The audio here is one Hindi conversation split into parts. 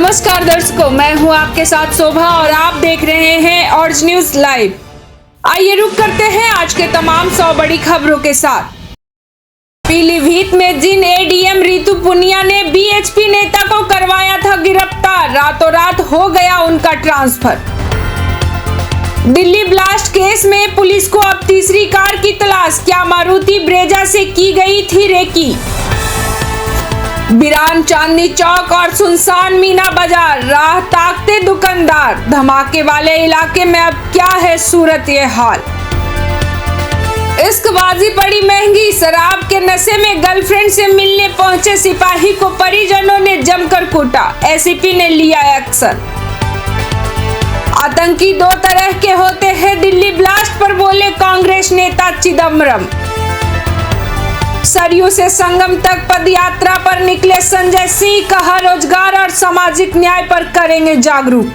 नमस्कार दर्शकों, मैं हूं आपके साथ शोभा और आप देख रहे हैं ऑर्ज न्यूज लाइव। आइए रुक करते हैं आज के तमाम 100 बड़ी खबरों के साथ। पीलीभीत में जिन एडीएम रितु पुनिया ने बीएचपी नेता को करवाया था गिरफ्तार, रातों रात हो गया उनका ट्रांसफर। दिल्ली ब्लास्ट केस में पुलिस को अब तीसरी कार की तलाश, क्या मारुति ब्रेजा से की गई थी रेकी। बिरान चांदनी चौक और सुनसान मीना बाजार, राह ताकते दुकानदार। धमाके वाले इलाके में अब क्या है सूरत ये हाल। इश्कबाजी पड़ी महंगी, शराब के नशे में गर्लफ्रेंड से मिलने पहुंचे सिपाही को परिजनों ने जमकर कूटा, एसीपी ने लिया एक्शन। आतंकी दो तरह के होते हैं, दिल्ली ब्लास्ट पर बोले कांग्रेस नेता चिदम्बरम। सरयू से संगम तक पदयात्रा पर निकले संजय सिंह, कहा रोजगार और सामाजिक न्याय पर करेंगे जागरूक।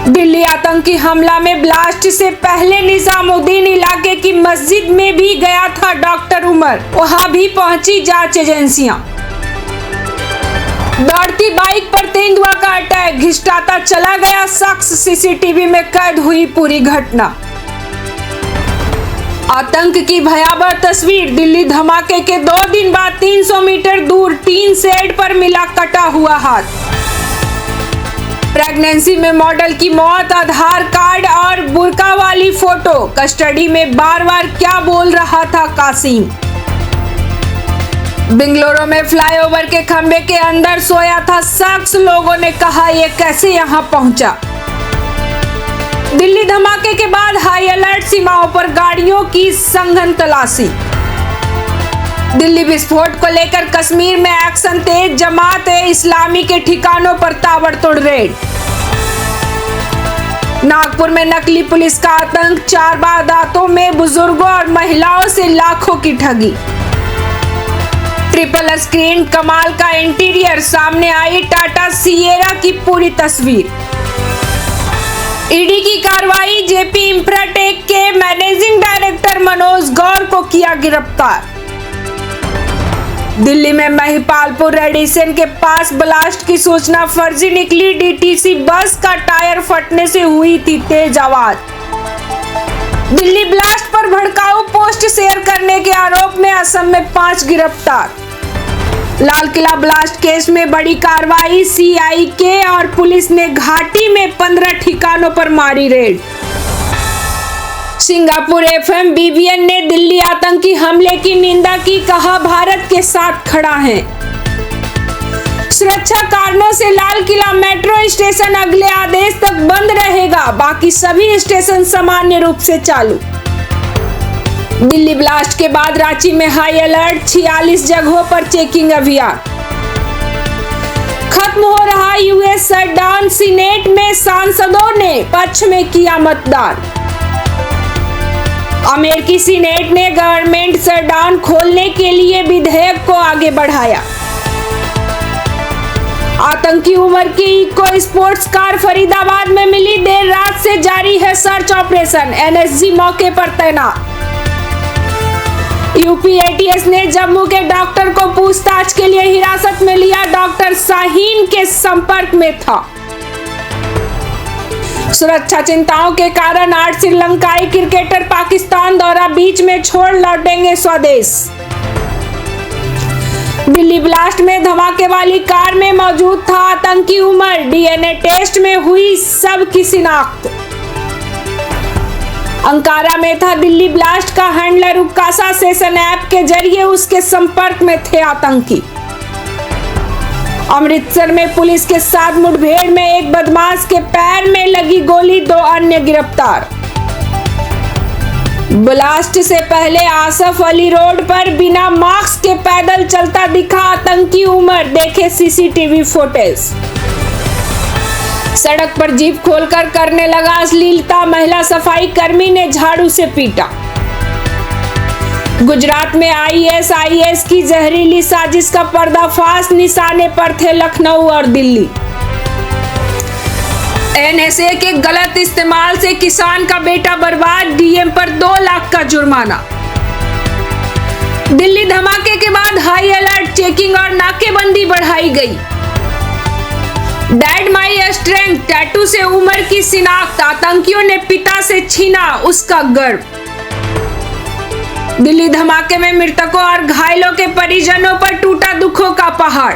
दिल्ली आतंकी हमला में ब्लास्ट से पहले निजामुद्दीन इलाके की मस्जिद में भी गया था डॉक्टर उमर, वहां भी पहुंची जांच एजेंसियां। दौड़ती बाइक पर तेंदुआ का अटैक, घिसटाता चला गया शख्स, सीसीटीवी में कैद हुई पूरी घटना। आतंक की भयावह तस्वीर, दिल्ली धमाके के 2 दिन बाद 300 मीटर दूर टीन शेड पर मिला कटा हुआ हाथ। प्रेगनेंसी में मॉडल की मौत, आधार कार्ड और बुर्का वाली फोटो, कस्टडी में बार बार क्या बोल रहा था कासिम। बेंगलुरु में फ्लाईओवर के खंभे के अंदर सोया था शख्स, लोगों ने कहा ये कैसे यहां पहुंचा। दिल्ली धमाके के बाद हाई अलर्ट, सीमाओं पर गाड़ियों की सघन तलाशी। दिल्ली विस्फोट को लेकर कश्मीर में एक्शन तेज, जमात-ए-इस्लामी के ठिकानों पर ताबड़तोड़ रेड। नागपुर में नकली पुलिस का आतंक, 4 वारदातों में बुजुर्गों और महिलाओं से लाखों की ठगी। ट्रिपल स्क्रीन कमाल का इंटीरियर, सामने आई टाटा सिएरा की पूरी तस्वीर। ईडी की कार्रवाई, जेपी इंफ्राटेक के मैनेजिंग डायरेक्टर मनोज गौर को किया गिरफ्तार। दिल्ली में महिपालपुर रेडिसन के पास ब्लास्ट की सूचना फर्जी निकली, डीटीसी बस का टायर फटने से हुई थी तेज आवाज। दिल्ली ब्लास्ट पर भड़काऊ पोस्ट शेयर करने के आरोप में असम में 5 गिरफ्तार। लाल किला ब्लास्ट केस में बड़ी कार्रवाई, सीआईके और पुलिस ने घाटी में 15 ठिकानों पर मारी रेड। सिंगापुर एफएम बीबीएन ने दिल्ली आतंकी हमले की निंदा की, कहा भारत के साथ खड़ा है। सुरक्षा कारणों से लाल किला मेट्रो स्टेशन अगले आदेश तक बंद रहेगा, बाकी सभी स्टेशन सामान्य रूप से चालू। दिल्ली ब्लास्ट के बाद रांची में हाई अलर्ट, 46 जगहों पर चेकिंग अभियान। खत्म हो रहा यूएस शटडाउन, सीनेट में सांसदों ने पक्ष में किया मतदान। अमेरिकी सीनेट ने गवर्नमेंट शटडाउन खोलने के लिए विधेयक को आगे बढ़ाया। आतंकी उमर की इको स्पोर्ट्स कार फरीदाबाद में मिली, देर रात से जारी है सर्च ऑपरेशन, एनएसजी मौके पर तैनात। यूपी एटीएस ने जम्मू के डॉक्टर को पूछताछ के लिए हिरासत में लिया, डॉक्टर शाहीन के संपर्क में था। सुरक्षा चिंताओं के कारण 8 श्रीलंकाई क्रिकेटर पाकिस्तान दौरा बीच में छोड़ लौटेंगे स्वदेश। दिल्ली ब्लास्ट में धमाके वाली कार में मौजूद था आतंकी उमर, डीएनए टेस्ट में हुई सबकी शिनाख्त। अंकारा में था दिल्ली ब्लास्ट का हैंडलर, उकासा सेशन ऐप के जरिए उसके संपर्क में थे आतंकी। अमृतसर में पुलिस के साथ मुठभेड़ में एक बदमाश के पैर में लगी गोली, 2 अन्य गिरफ्तार। ब्लास्ट से पहले आसफ अली रोड पर बिना मास्क के पैदल चलता दिखा आतंकी उमर, देखे सीसीटीवी फुटेज। सड़क पर जीप खोलकर करने लगा अश्लीलता, महिला सफाई कर्मी ने झाड़ू से पीटा। गुजरात में आईएसआईएस की जहरीली साजिश का पर्दाफाश, निशाने पर थे लखनऊ और दिल्ली। एनएसए के गलत इस्तेमाल से किसान का बेटा बर्बाद, डीएम पर 2 लाख का जुर्माना। दिल्ली धमाके के बाद हाई अलर्ट, चेकिंग और नाकेबंदी बढ़ाई गई। डैड माई स्ट्रेंथ, टैटू से उमर की शिनाख्त, आतंकियों ने पिता से छीना उसका गर्व। दिल्ली धमाके में मृतकों और घायलों के परिजनों पर टूटा दुखों का पहाड़।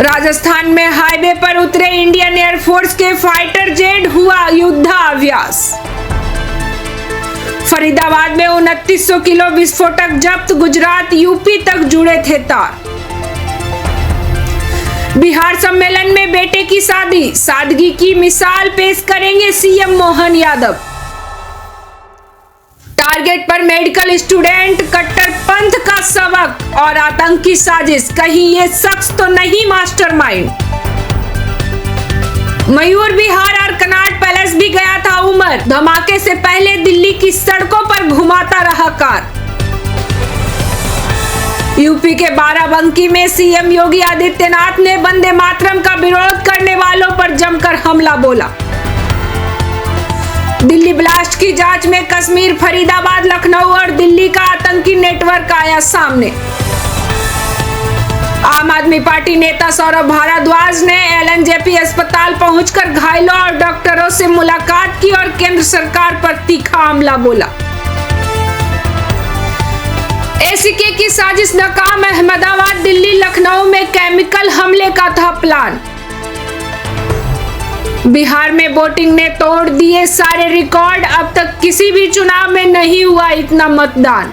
राजस्थान में हाईवे पर उतरे इंडियन एयरफोर्स के फाइटर जेट, हुआ युद्धाभ्यास। फरीदाबाद में 2900 किलो विस्फोटक जब्त, गुजरात यूपी तक जुड़े थे तार। बिहार सम्मेलन में बेटे की शादी, सादगी की मिसाल पेश करेंगे सीएम मोहन यादव। टारगेट पर मेडिकल स्टूडेंट, कट्टरपंथ का सबक और आतंकी साजिश, कहीं ये शख्स तो नहीं मास्टरमाइंड। मयूर विहार और कनॉट पैलेस भी गया था उमर, धमाके से पहले दिल्ली की सड़कों पर घुमाता रहा कार। यूपी के बाराबंकी में सीएम योगी आदित्यनाथ ने वंदे मातरम का विरोध करने वालों पर जमकर हमला बोला। दिल्ली ब्लास्ट की जांच में कश्मीर, फरीदाबाद, लखनऊ और दिल्ली का आतंकी नेटवर्क आया सामने। आम आदमी पार्टी नेता सौरभ भारद्वाज ने एलएनजेपी अस्पताल पहुंचकर घायलों और डॉक्टरों से मुलाकात की और केंद्र सरकार पर तीखा हमला बोला। एसीके की साजिश नाकाम, अहमदाबाद, दिल्ली, लखनऊ में केमिकल हमले का था प्लान। बिहार में वोटिंग ने तोड़ दिए सारे रिकॉर्ड, अब तक किसी भी चुनाव में नहीं हुआ इतना मतदान।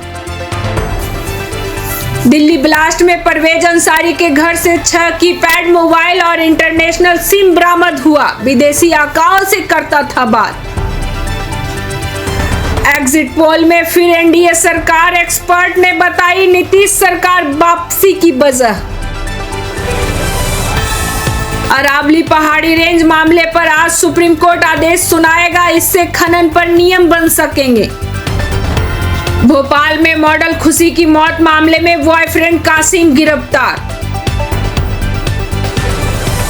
दिल्ली ब्लास्ट में परवेज अंसारी के घर से 6 कीपैड मोबाइल और इंटरनेशनल सिम बरामद हुआ, विदेशी आकाओं से करता था बात। एग्जिट पोल में फिर एनडीए सरकार, एक्सपर्ट ने बताई नीतीश सरकार वापसी की वजह। अरावली पहाड़ी रेंज मामले पर आज सुप्रीम कोर्ट आदेश सुनाएगा, इससे खनन पर नियम बन सकेंगे। भोपाल में मॉडल खुशी की मौत मामले में बॉयफ्रेंड कासिम गिरफ्तार।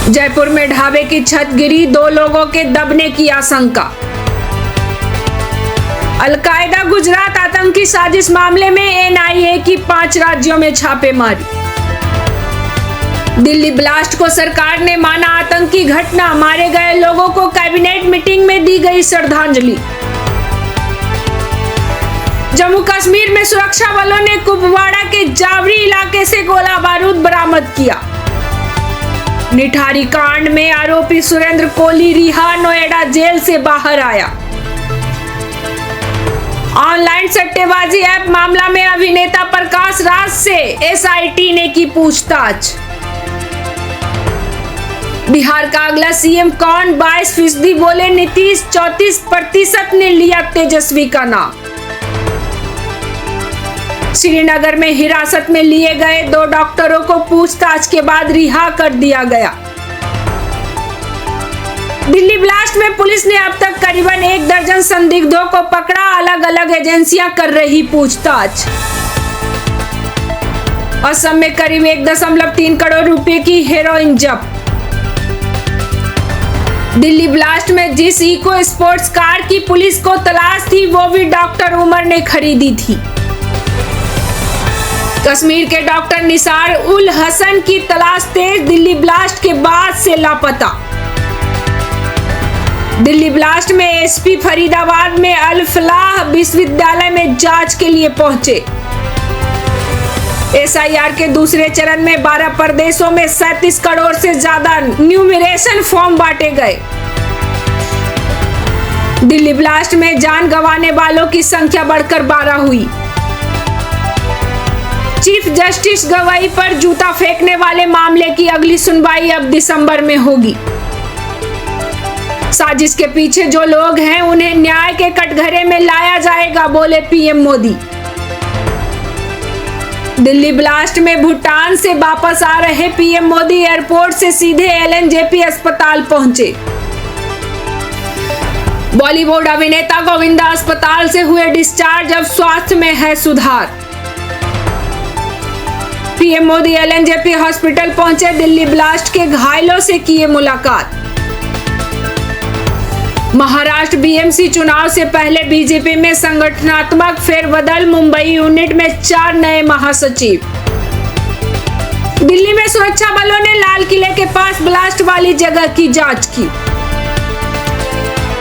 जयपुर में ढाबे की छत गिरी, 2 लोगों के दबने की आशंका। अलकायदा गुजरात आतंकी साजिश मामले में एनआईए की 5 राज्यों में छापेमारी। दिल्ली ब्लास्ट को सरकार ने माना आतंकी घटना, मारे गए लोगों को कैबिनेट मीटिंग में दी गई श्रद्धांजलि। जम्मू कश्मीर में सुरक्षा बलों ने कुपवाड़ा के जावरी इलाके से गोला बारूद बरामद किया। निठारी कांड में आरोपी सुरेंद्र कोहली रिहा, नोएडा जेल से बाहर आया। ऑनलाइन सट्टेबाजी ऐप मामला में अभिनेता प्रकाश राज से एसआईटी ने की पूछताछ। बिहार का अगला सीएम कौन, 22% बोले नीतीश, 34% ने लिया तेजस्वी का नाम। श्रीनगर में हिरासत में लिए गए 2 डॉक्टरों को पूछताछ के बाद रिहा कर दिया गया। दिल्ली ब्लास्ट में पुलिस ने अब तक करीबन 1 दर्जन संदिग्धों को पकड़ा, अलग अलग एजेंसियां कर रही पूछताछ। असम में करीब 1.3 करोड़ रुपए की हेरोइन जब्त। दिल्ली ब्लास्ट में जिस इको स्पोर्ट्स कार की पुलिस को तलाश थी, वो भी डॉक्टर उमर ने खरीदी थी। कश्मीर के डॉक्टर निसार उल हसन की तलाश तेज, दिल्ली ब्लास्ट के बाद से लापता। दिल्ली ब्लास्ट में एसपी फरीदाबाद में अल फलाह विश्वविद्यालय में जांच के लिए पहुंचे। एसआईआर के दूसरे चरण में 12 प्रदेशों में 37 करोड़ से ज्यादा न्यूमरेशन फॉर्म बांटे गए। दिल्ली ब्लास्ट में जान गंवाने वालों की संख्या बढ़कर 12 हुई। चीफ जस्टिस गवाई पर जूता फेंकने वाले मामले की अगली सुनवाई अब दिसंबर में होगी। साजिश के पीछे जो लोग हैं उन्हें न्याय के कटघरे में लाया जाएगा, बोले पीएम मोदी। दिल्ली ब्लास्ट में भूटान से वापस आ रहे पीएम मोदी एयरपोर्ट से सीधे एलएनजेपी अस्पताल पहुंचे। बॉलीवुड अभिनेता गोविंदा अस्पताल से हुए डिस्चार्ज, अब स्वास्थ्य में है सुधार। पीएम मोदी एलएनजेपी हॉस्पिटल पहुंचे, दिल्ली ब्लास्ट के घायलों से किए मुलाकात। महाराष्ट्र बीएमसी चुनाव से पहले बीजेपी में संगठनात्मक फेरबदल, मुंबई यूनिट में 4 नए महासचिव। दिल्ली में सुरक्षा बलों ने लाल किले के पास ब्लास्ट वाली जगह की जांच की।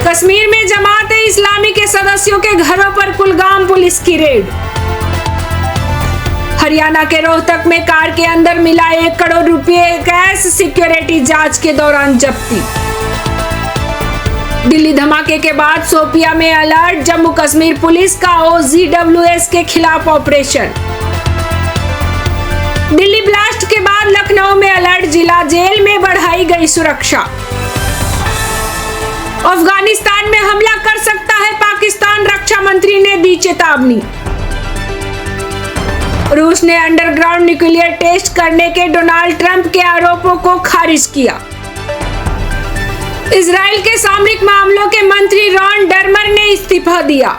कश्मीर में जमात-ए-इस्लामी के सदस्यों के घरों पर कुलगाम पुलिस की रेड। हरियाणा के रोहतक में कार के अंदर मिला 1 करोड़ रुपए कैश, सिक्योरिटी जांच के दौरान जब्ती। दिल्ली धमाके के बाद शोपियां में अलर्ट, जम्मू कश्मीर पुलिस का OGWS के खिलाफ ऑपरेशन। दिल्ली ब्लास्ट के बाद लखनऊ में अलर्ट, जिला जेल में बढ़ाई गई सुरक्षा। अफगानिस्तान में हमला कर सकता है पाकिस्तान, रक्षा मंत्री ने दी चेतावनी। रूस ने अंडरग्राउंड न्यूक्लियर टेस्ट करने के डोनाल्ड ट्रंप के आरोपों को खारिज किया। इजराइल के सामरिक मामलों के मंत्री रॉन डर्मर ने इस्तीफा दिया।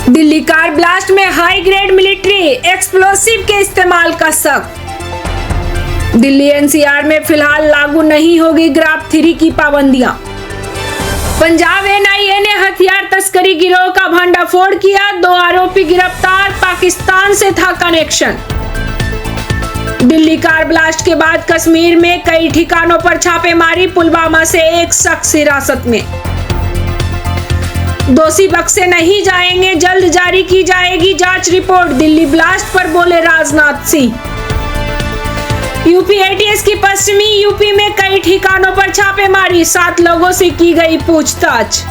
दिल्ली कार ब्लास्ट में हाई ग्रेड मिलिट्री एक्सप्लोसिव के इस्तेमाल का शक। दिल्ली NCR में फिलहाल लागू नहीं होगी ग्राफ 3 की पाबंदियां। पंजाब NIA ने हथियार तस्करी गिरोह का भंडाफोड़ किया, 2 आरोपी गिरफ्तार, पाकिस्तान से था कनेक्शन। दिल्ली कार ब्लास्ट के बाद कश्मीर में कई ठिकानों पर छापेमारी, पुलवामा से 1 शख्स हिरासत में। दोषी बख्शे नहीं जाएंगे, जल्द जारी की जाएगी जांच रिपोर्ट, दिल्ली ब्लास्ट पर बोले राजनाथ सिंह। यूपी ATS की पश्चिमी यूपी में कई ठिकानों पर छापेमारी, 7 लोगों से की गई पूछताछ।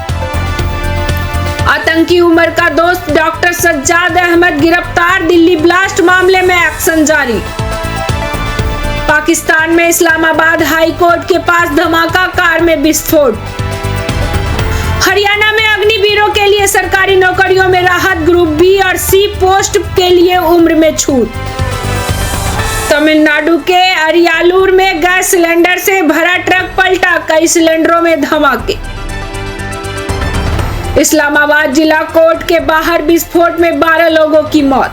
आतंकी उमर का दोस्त डॉक्टर सज्जाद अहमद गिरफ्तार, दिल्ली ब्लास्ट मामले में एक्शन जारी। पाकिस्तान में इस्लामाबाद हाई कोर्ट के पास धमाका, कार में विस्फोट। हरियाणा में अग्निवीरों के लिए सरकारी नौकरियों में राहत, ग्रुप B और C पोस्ट के लिए उम्र में छूट। तमिलनाडु के अरियालूर में गैस सिलेंडर से भरा ट्रक पलटा, कई सिलेंडरों में धमाके। इस्लामाबाद जिला कोर्ट के बाहर विस्फोट में 12 लोगों की मौत।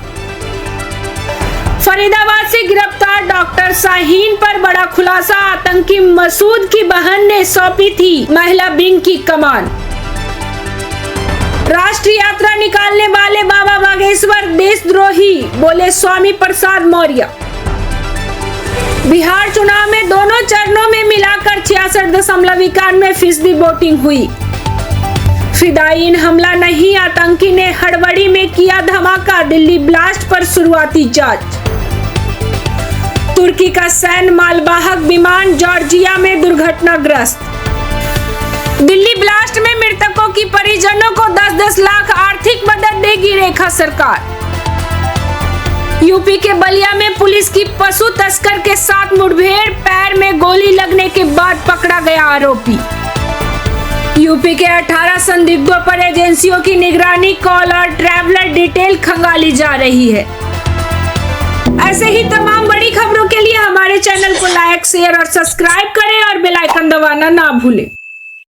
फरीदाबाद से गिरफ्तार डॉक्टर शाहीन पर बड़ा खुलासा, आतंकी मसूद की बहन ने सौंपी थी महिला विंग की कमान। राष्ट्रीय यात्रा निकालने वाले बाबा बागेश्वर देशद्रोही, बोले स्वामी प्रसाद मौर्य। बिहार चुनाव में दोनों चरणों में मिलाकर 66.91% वोटिंग हुई। फिदायीन हमला नहीं, आतंकी ने हड़बड़ी में किया धमाका, दिल्ली ब्लास्ट पर शुरुआती जांच। तुर्की का सैन्य मालवाहक विमान जॉर्जिया में दुर्घटनाग्रस्त। दिल्ली ब्लास्ट में मृतकों की परिजनों को 10-10 लाख आर्थिक मदद देगी रेखा सरकार। यूपी के बलिया में पुलिस की पशु तस्कर के साथ मुठभेड़, पैर में गोली लगने के बाद पकड़ा गया आरोपी। यूपी के 18 संदिग्धों पर एजेंसियों की निगरानी, कॉल और ट्रैवलर डिटेल खंगाली जा रही है। ऐसे ही तमाम बड़ी खबरों के लिए हमारे चैनल को लाइक, शेयर और सब्सक्राइब करें और बेल आइकन दबाना ना भूलें।